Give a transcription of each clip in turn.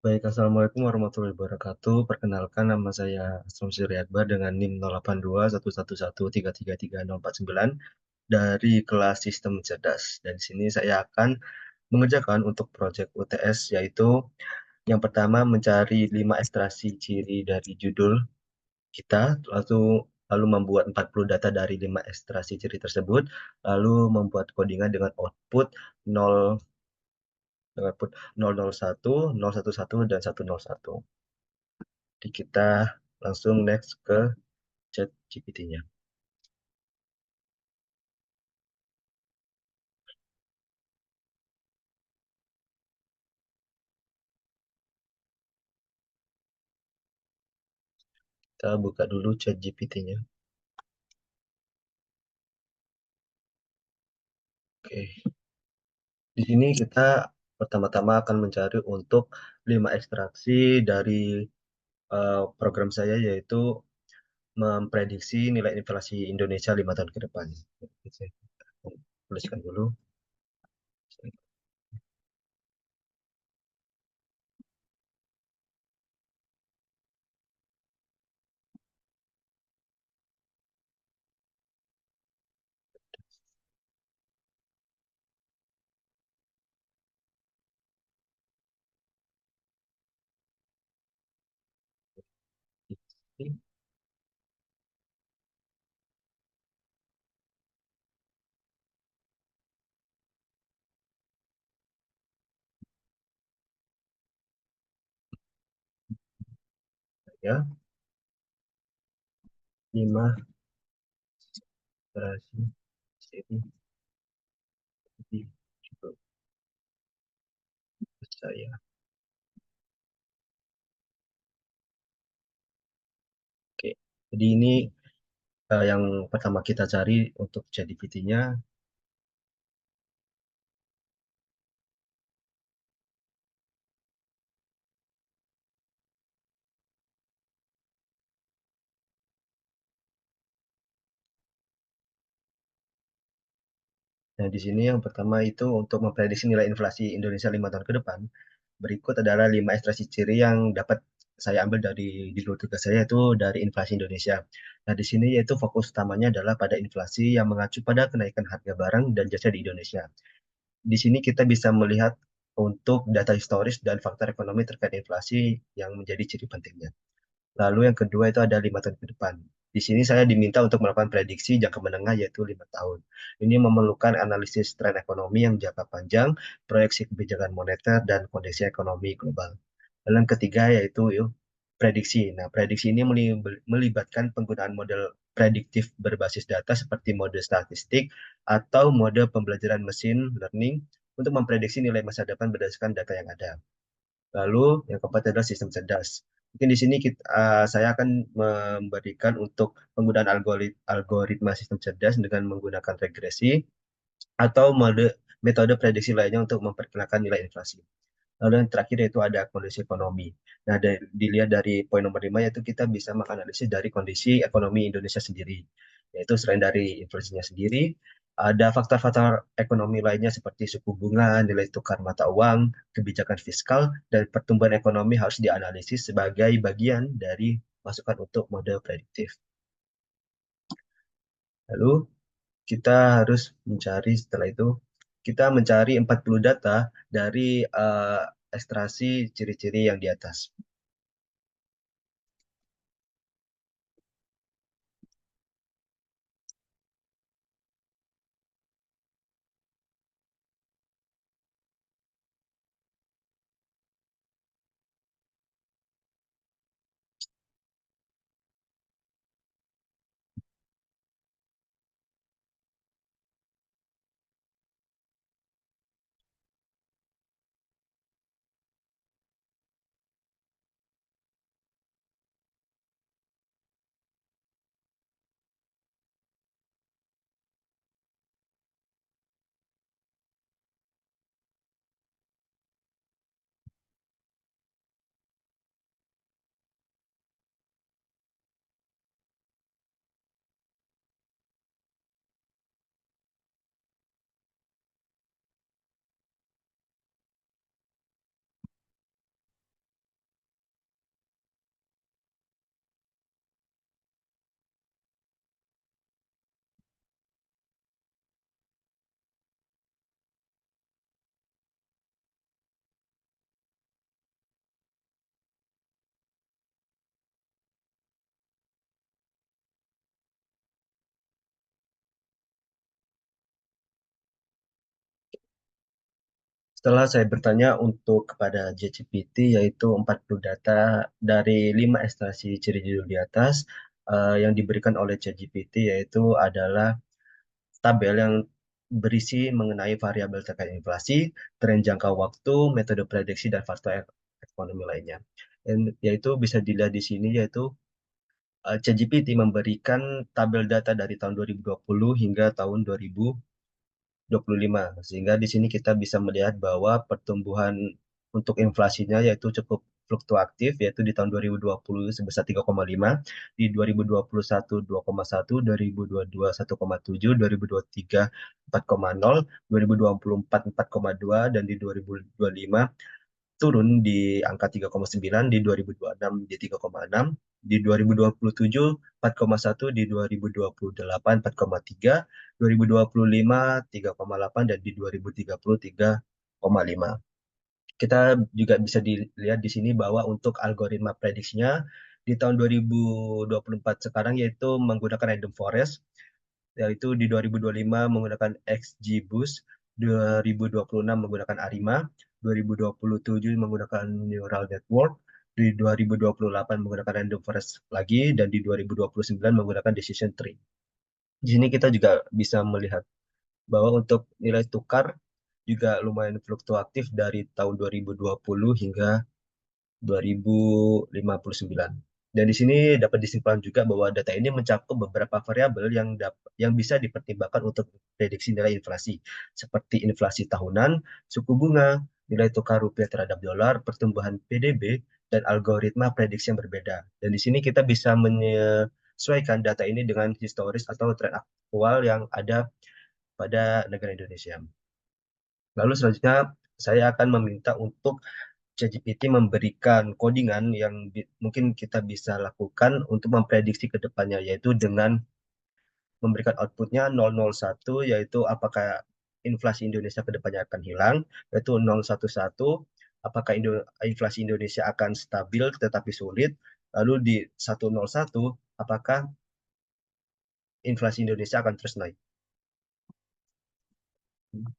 Baik, Assalamualaikum warahmatullahi wabarakatuh. Perkenalkan, nama saya Asrom Suryatbar dengan NIM 082111333049 dari kelas Sistem Cerdas. Dan di sini saya akan mengerjakan untuk proyek UTS, yaitu yang pertama mencari 5 ekstraksi ciri dari judul kita, lalu membuat 40 data dari 5 ekstraksi ciri tersebut, lalu membuat codingan dengan output 0, dengan output 001, 011, dan 101. Jadi kita langsung next ke chat GPT-nya. Kita buka dulu chat GPT-nya. Oke, di sini kita pertama-tama akan mencari untuk 5 ekstraksi dari program saya, yaitu memprediksi nilai inflasi Indonesia 5 tahun ke depan. Saya tuliskan dulu. Ya, 5 ekstraksi ciri di judul saya. Oke, jadi ini yang pertama kita cari untuk chat GPT-nya. Nah, di sini yang pertama itu untuk memprediksi nilai inflasi Indonesia 5 tahun ke depan. Berikut adalah 5 ekstraksi ciri yang dapat saya ambil dari judul tugas saya, yaitu dari inflasi Indonesia. Nah, di sini yaitu fokus utamanya adalah pada inflasi yang mengacu pada kenaikan harga barang dan jasa di Indonesia. Di sini kita bisa melihat untuk data historis dan faktor ekonomi terkait inflasi yang menjadi ciri pentingnya. Lalu yang kedua itu ada 5 tahun ke depan. Di sini saya diminta untuk melakukan prediksi jangka menengah, yaitu 5 tahun. Ini memerlukan analisis tren ekonomi yang jangka panjang, proyeksi kebijakan moneter, dan kondisi ekonomi global. Lalu yang ketiga yaitu prediksi. Nah, prediksi ini melibatkan penggunaan model prediktif berbasis data seperti mode statistik atau mode pembelajaran mesin learning untuk memprediksi nilai masa depan berdasarkan data yang ada. Lalu yang keempat adalah sistem cerdas. Mungkin di sini saya akan memberikan untuk penggunaan algoritma sistem cerdas dengan menggunakan regresi atau metode prediksi lainnya untuk memperkirakan nilai inflasi. Lalu yang terakhir yaitu ada kondisi ekonomi. Nah, dilihat dari poin nomor 5 yaitu kita bisa menganalisis dari kondisi ekonomi Indonesia sendiri. Yaitu selain dari inflasinya sendiri, ada faktor-faktor ekonomi lainnya seperti suku bunga, nilai tukar mata uang, kebijakan fiskal, dan pertumbuhan ekonomi harus dianalisis sebagai bagian dari masukan untuk model prediktif. Lalu kita harus mencari setelah itu, kita mencari 40 data dari ekstraksi ciri-ciri yang di atas. Setelah saya bertanya untuk kepada ChatGPT yaitu 40 data dari 5 ekstraksi ciri judul di atas, yang diberikan oleh ChatGPT yaitu adalah tabel yang berisi mengenai variabel terkait inflasi, tren jangka waktu, metode prediksi, dan faktor ekonomi lainnya. Dan yaitu bisa dilihat di sini yaitu ChatGPT memberikan tabel data dari tahun 2020 hingga tahun 2025. Sehingga di sini kita bisa melihat bahwa pertumbuhan untuk inflasinya yaitu cukup fluktuatif, yaitu di tahun 2020 sebesar 3,5, di 2021 2,1, 2022 1,7, 2023 4,0, 2024 4,2, dan di 2025 turun di angka 3,9, di 2026 di 3,6, di 2027 4,1, di 2028 4,3, 2025 3,8, dan di 2030 3,5. Kita juga bisa dilihat di sini bahwa untuk algoritma prediksinya di tahun 2024 sekarang yaitu menggunakan random forest, yaitu di 2025 menggunakan XGBoost, 2026 menggunakan ARIMA, 2027 menggunakan Neural Network, di 2028 menggunakan Random Forest lagi, dan di 2029 menggunakan Decision Tree. Di sini kita juga bisa melihat bahwa untuk nilai tukar juga lumayan fluktuatif dari tahun 2020 hingga 2059. Dan di sini dapat disimpulkan juga bahwa data ini mencakup beberapa variabel yang bisa dipertimbangkan untuk prediksi nilai inflasi, seperti inflasi tahunan, suku bunga, nilai tukar rupiah terhadap dolar, pertumbuhan PDB, dan algoritma prediksi yang berbeda. Dan di sini kita bisa menyesuaikan data ini dengan historis atau tren aktual yang ada pada negara Indonesia. Lalu selanjutnya saya akan meminta untuk ChatGPT memberikan codingan yang mungkin kita bisa lakukan untuk memprediksi ke depannya, yaitu dengan memberikan outputnya 001, yaitu apakah inflasi Indonesia ke depannya akan hilang, yaitu 011, apakah inflasi Indonesia akan stabil tetapi sulit, lalu di 101, apakah inflasi Indonesia akan terus naik. Hmm.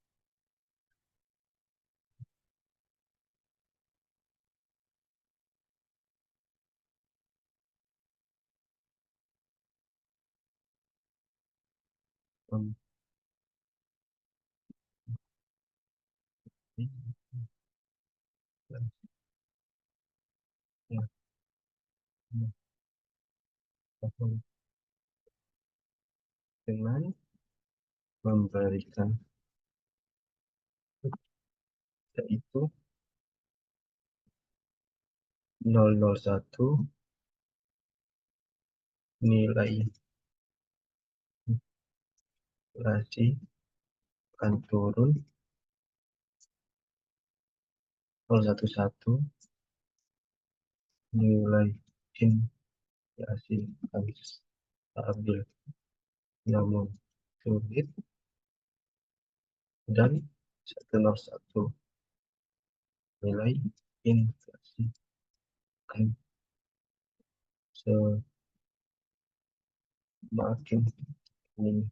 Dengan memberikan yaitu 001 nilai inflasi akan turun, 011 nilai inflasi akan stabil namun sulit, dan 101 nilai inflasi akan semakin meningkat.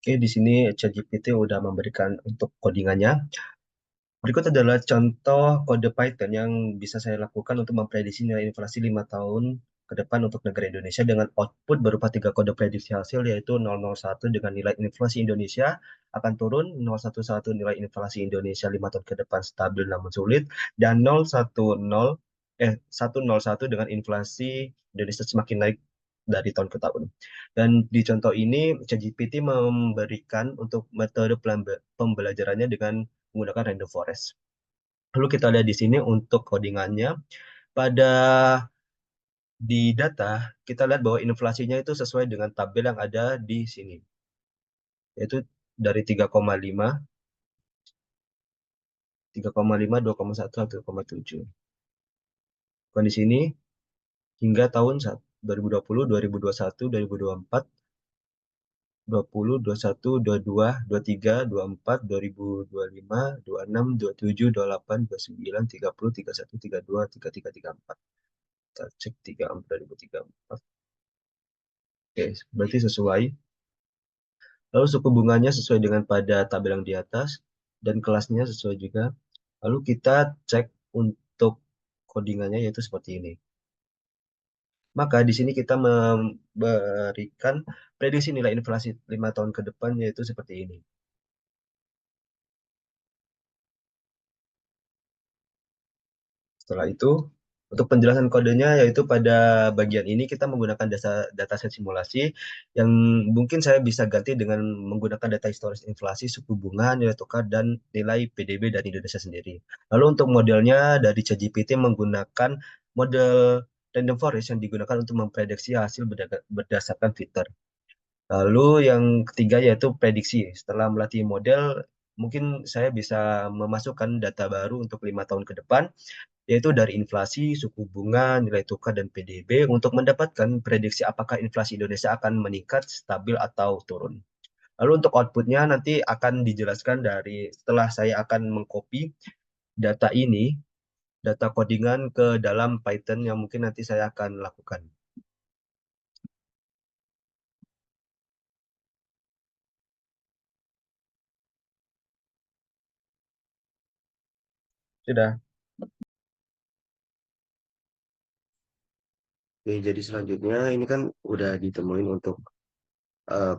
Oke, di sini ChatGPT udah memberikan untuk codingannya. Berikut adalah contoh kode Python yang bisa saya lakukan untuk memprediksi nilai inflasi 5 tahun ke depan untuk negara Indonesia dengan output berupa tiga kode prediksi hasil yaitu 001 dengan nilai inflasi Indonesia akan turun, 011 nilai inflasi Indonesia 5 tahun ke depan stabil namun sulit, dan 101 dengan inflasi Indonesia semakin naik dari tahun ke tahun. Dan di contoh ini ChatGPT memberikan untuk metode pembelajarannya dengan menggunakan random forest. Lalu kita lihat di sini untuk codingannya. Pada di data, kita lihat bahwa inflasinya itu sesuai dengan tabel yang ada di sini, yaitu dari 3,5, 3,5, 2,1, 1,7. Dan di sini hingga tahun 2020, 2021, 2024, 20, 21, 22, 23, 24, 2025, 26, 27, 28, 29, 30, 31, 32, 33, 34. Kita cek 34, 2034. Oke, berarti sesuai. Lalu suku bunganya sesuai dengan pada tabel yang di atas dan kelasnya sesuai juga. Lalu kita cek untuk codingannya yaitu seperti ini. Maka di sini kita memberikan prediksi nilai inflasi 5 tahun ke depan yaitu seperti ini. Setelah itu, untuk penjelasan kodenya yaitu pada bagian ini kita menggunakan dataset simulasi yang mungkin saya bisa ganti dengan menggunakan data historis inflasi, suku bunga, nilai tukar, dan nilai PDB dari Indonesia sendiri. Lalu untuk modelnya dari ChatGPT menggunakan model random forest yang digunakan untuk memprediksi hasil berdasarkan fitur. Lalu yang ketiga yaitu prediksi. Setelah melatih model, mungkin saya bisa memasukkan data baru untuk 5 tahun ke depan yaitu dari inflasi, suku bunga, nilai tukar, dan PDB untuk mendapatkan prediksi apakah inflasi Indonesia akan meningkat, stabil, atau turun. Lalu untuk outputnya nanti akan dijelaskan dari setelah saya akan mengcopy data ini, data codingan ke dalam Python yang mungkin nanti saya akan lakukan. Sudah. Oke, jadi selanjutnya ini kan udah ditemuin untuk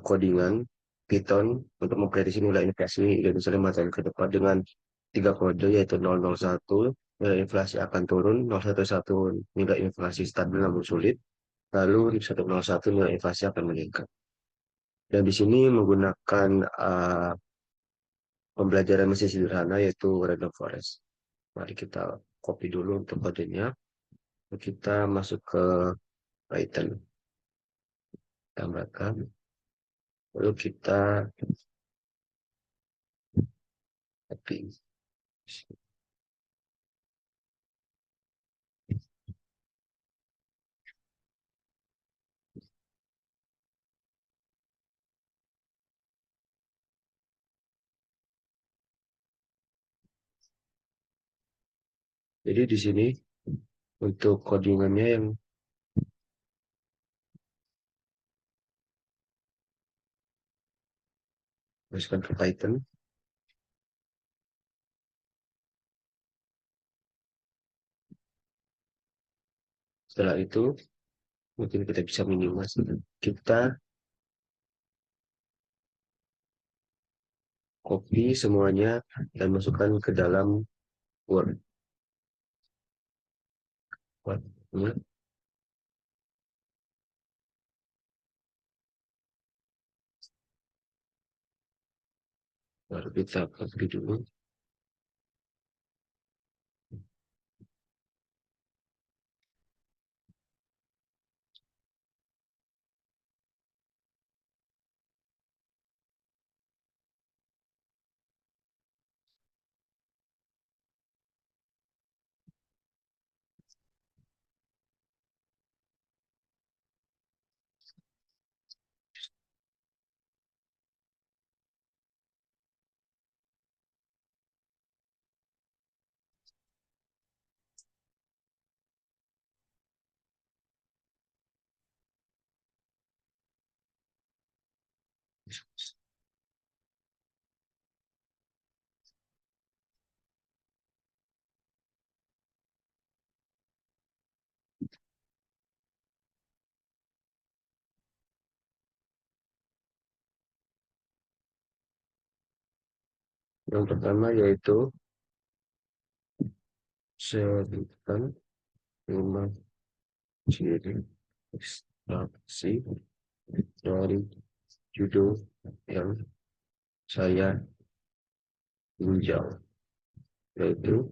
codingan Python untuk memprediksi nilai inflasi Indonesia 5 tahun ke depan dengan tiga kode yaitu 001 nilai inflasi akan turun, 011 nilai inflasi stabil namun sulit, lalu 101 nilai inflasi akan meningkat. Dan di sini menggunakan pembelajaran mesin sederhana yaitu random forest. Mari kita copy dulu untuk kodenya. Kita masuk ke Python, tambahkan, lalu kita copy. Jadi di sini untuk codingannya yang masukkan ke Python. Setelah itu mungkin kita bisa minimas. Kita copy semuanya dan masukkan ke dalam Word. Word. Ya. Baru kita copy dulu. Yang pertama yaitu sebutkan 5 ciri ekstraksi dari judul yang saya tinjau, yaitu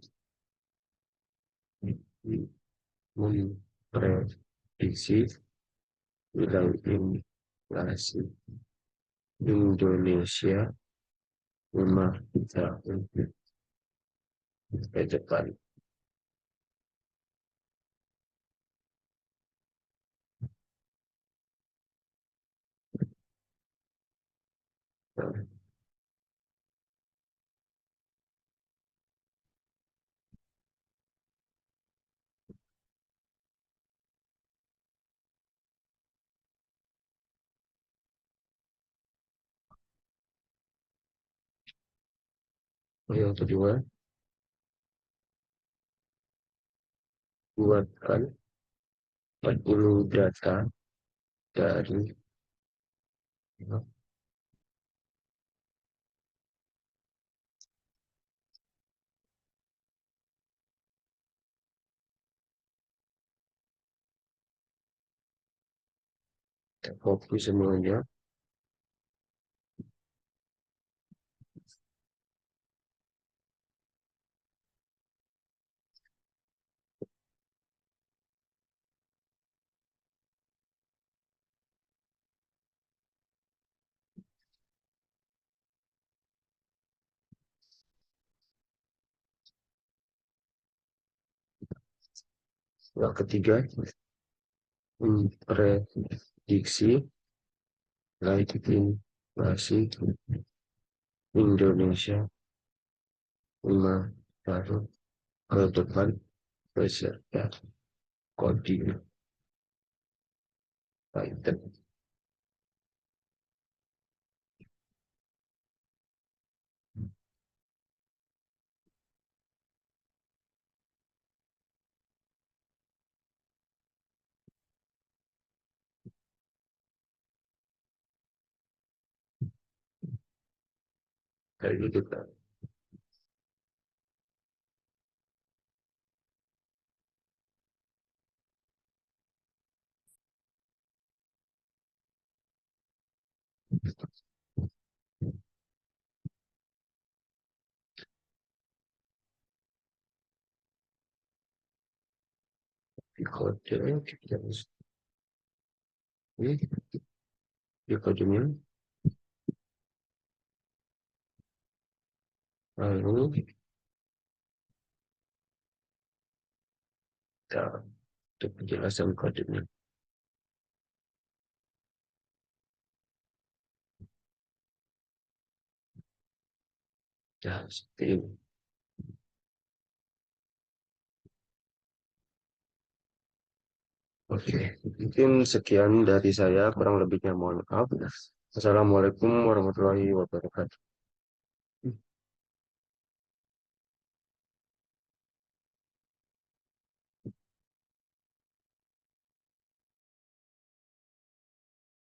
memprediksi nilai inflasi Indonesia 5 tahun ke depan. Nah, yang kedua, buatkan 40 data dari fokus semuanya. Yang ketiga, memprediksi nilai inflasi Indonesia 5 tahun ke depan beserta coding Python. Kayak gitu kan. Di kode kita harus ini di kodenya, lalu kita untuk penjelasan kodenya. Ya, seperti ini. Oke, mungkin sekian dari saya, kurang lebihnya mohon maaf. Assalamualaikum warahmatullahi wabarakatuh.